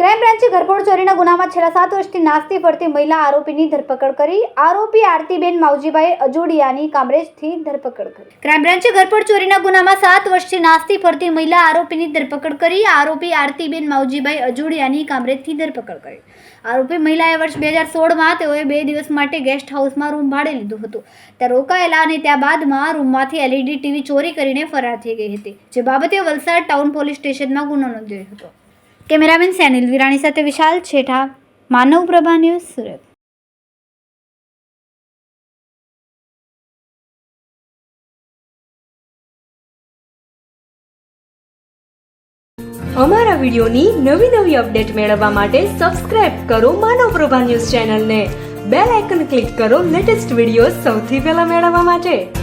Crime બ્રાન્ચે ઘરફોડ ચોરીના ગુનામાં છેલ્લા 7 વર્ષથી નાસ્તી ફરતી મહિલા આરોપીની ધરપકડ કરી. આરોપી આરતીબેન માવજીભાઈ અજોડિયાની કામરેજથી ધરપકડ કરી. ક્રાઇમ બ્રાન્ચે ઘરફોડ ચોરીના ગુનામાં 7 વર્ષથી નાસ્તી ફરતી મહિલા આરોપીની ધરપકડ કરી. આરોપી આરતીબેન માવજીભાઈ અજોડિયાની કામરેજથી ધરપકડ કરી. આરોપી મહિલાએ વર્ષ 2016માં તેઓએ 2 દિવસ માટે ગેસ્ટ હાઉસમાં રૂમ ભાડે લીધું હતું. ત્યાં રોકાયેલા અને ત્યારબાદમાં રૂમમાંથી LED ટીવી ચોરી કરીને ફરાર થઈ ગઈ હતી, જે બાબતે વલસાડ ટાઉન પોલીસ સ્ટેશનમાં ગુનો નોંધાયો હતો. કેમેરામેન સેનિલ વિરાણી સાથે વિશાલ છેઠા, માનવ પ્રભા ન્યૂઝ, સુરત. અમારા વિડિયોની નવી અપડેટ મેળવવા માટે સબસ્ક્રાઇબ કરો માનવ પ્રભા ન્યૂઝ ચેનલને. બેલ આઇકન ક્લિક કરો લેટેસ્ટ વિડીયો સૌથી પહેલા મેળવવા માટે.